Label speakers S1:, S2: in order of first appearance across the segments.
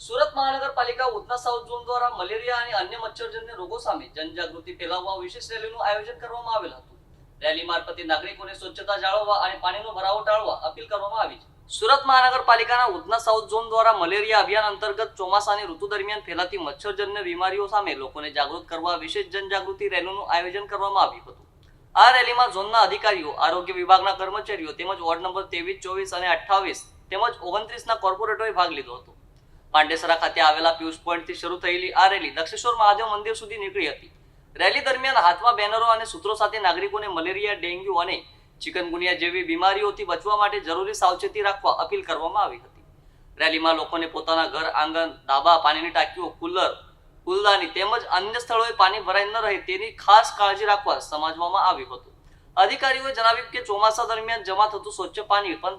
S1: સુરત મહાનગરપાલિકા Udhna south zone દ્વારા malaria અને અન્ય મચ્છરજન્ય રોગો સામે જનજાગૃતિ ફેલાવવા વિશેષ રેલીનું આયોજન કરવામાં આવેલ હતું। રેલી મારફતે નાગરિકોને સ્વચ્છતા જાળવવા અને પાણીનો ભરાવો ટાળવા અપીલ કરવામાં આવી છે। સુરત મહાનગરપાલિકાના ઉધના સાઉથ ઝોન દ્વારા મલેરિયા અભિયાન અંતર્ગત ચોમાસાની ઋતુ દરમિયાન ફેલાતી મચ્છરજન્ય બીમારીઓ સામે લોકોને જાગૃત કરવા વિશેષ જનજાગૃતિ રેલીનું આયોજન કરવામાં આવ્યું હતું। આ રેલીમાં ઝોનના અધિકારીઓ, આરોગ્ય વિભાગના કર્મચારીઓ તેમજ વોર્ડ નંબર 23, 24 અને 28 તેમજ 29ના કોર્પોરેટરોએ ભાગ લીધો હતો। પાંડેસરા ખાતે આવેલા પિયુષ પોઈન્ટથી શરૂ થયેલી આ રેલી દક્ષેશ્વર મહાદેવ મંદિર સુધી નીકળી હતી। રેલી દરમિયાન હાથમાં બેનરો અને સૂત્રો સાથે નાગરિકોને મલેરિયા, ડેન્ગ્યુ અને ચિકનગુનિયા જેવી બીમારીઓથી બચવા માટે જરૂરી સાવચેતી રાખવા અપીલ કરવામાં આવી હતી। રેલીમાં લોકોને પોતાના ઘર આંગણ, ધાબા, પાણીની ટાંકીઓ, કુલર, ફૂલદાની તેમજ અન્ય સ્થળોએ પાણી ભરાઈ ન રહે તેની ખાસ કાળજી રાખવા સમજાવવામાં આવ્યું હતું। અધિકારીઓએ જણાવ્યું કે ચોમાસા દરમિયાન જમા થતું સ્વચ્છ પાણી પણ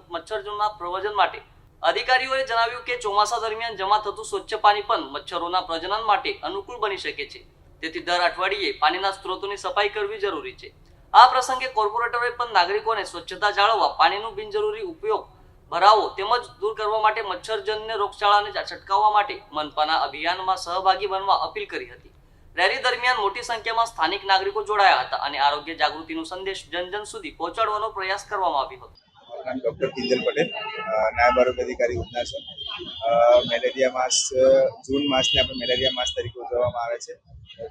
S1: મચ્છરોના પ્રજનન માટે અનુકૂળ બની શકે છે। તેથી દર અઠવાડિયે પાણીના સ્ત્રોતોની સફાઈ કરવી જરૂરી છે। આ પ્રસંગે કોર્પોરેટરોએ પણ નાગરિકોને સ્વચ્છતા જાળવવા, પાણીનું બિનજરૂરી ઉપયોગ, ભરાવો તેમજ દૂર કરવા માટે મચ્છરજન્ય રોગચાળાને છટકાવવા માટે મનપાના અભિયાનમાં સહભાગી બનવા અપીલ કરી હતી। રેલી દરમિયાન મોટી સંખ્યામાં સ્થાનિક નાગરિકો જોડાયા હતા અને આરોગ્ય જાગૃતિનો સંદેશ જન સુધી પહોંચાડવાનો પ્રયાસ કરવામાં આવ્યો હતો।
S2: नाम डॉक्टर किंजल पटेल, नायब आरोग्य अधिकारी उधना છે। મેલેરિયા માસ જૂન માસને આપણે મેલેરિયા માસ તરીકે ઉજવવામાં આવે છે।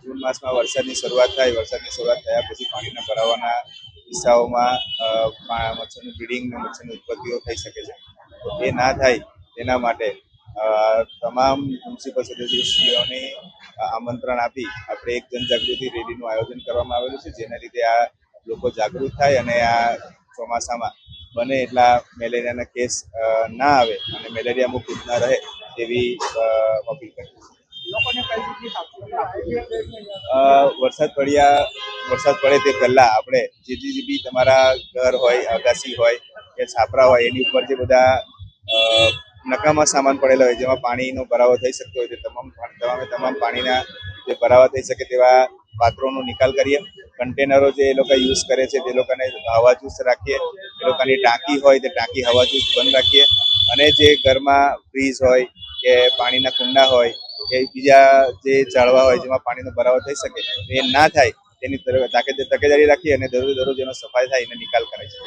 S2: જૂન માસમાં વરસાદની શરૂઆત થયા પછી પાણીના ભરાવાના કિસ્સાઓમાં મચ્છરનું બ્રીડિંગ અને મચ્છરની ઉત્પત્તિઓ થઈ શકે છે। એ ના થાય તેના માટે તમામ મ્યુનિસિપલ સદસ્યોને આમંત્રણ આપી આપણે એક જનજાગૃતિ રેલીનું આયોજન કરવામાં આવેલું છે, જેના લીધે આ લોકો જાગૃત થાય અને આ ચોમાસામાં બને એટલા મેલેરિયાના કેસ ના આવે અને મેલેરિયા મુક્ત ના રહે તેવી અપીલ કરી વરસાદ પડે તે પહેલા આપણે જે બી તમારા ઘર હોય, અગાસી હોય કે છાપરા હોય એની ઉપર જે બધા નકામા સામાન પડેલા હોય, જેમાં પાણીનો ભરાવો થઈ શકતો હોય, તે તમામ પાણીના જે ભરાવા થઈ શકે તેવા પાત્રોનો નિકાલ કરીએ। કન્ટેનરો જે એ લોકો યુઝ કરે છે તે લોકોને હવાચુસ્ત રાખીએ। એ લોકોની ટાંકી હોય તે ટાંકી હવાચુસ્ત બંધ રાખીએ અને જે ઘરમાં ફ્રીજ હોય કે પાણીના કુંડા હોય કે બીજા જે ઝાડવા હોય જેમાં પાણીનો ભરાવો થઈ શકે એ ના થાય તેની તકેદારી રાખીએ અને દરરોજ એનો સફાઈ થાય એને નિકાલ કરે છે।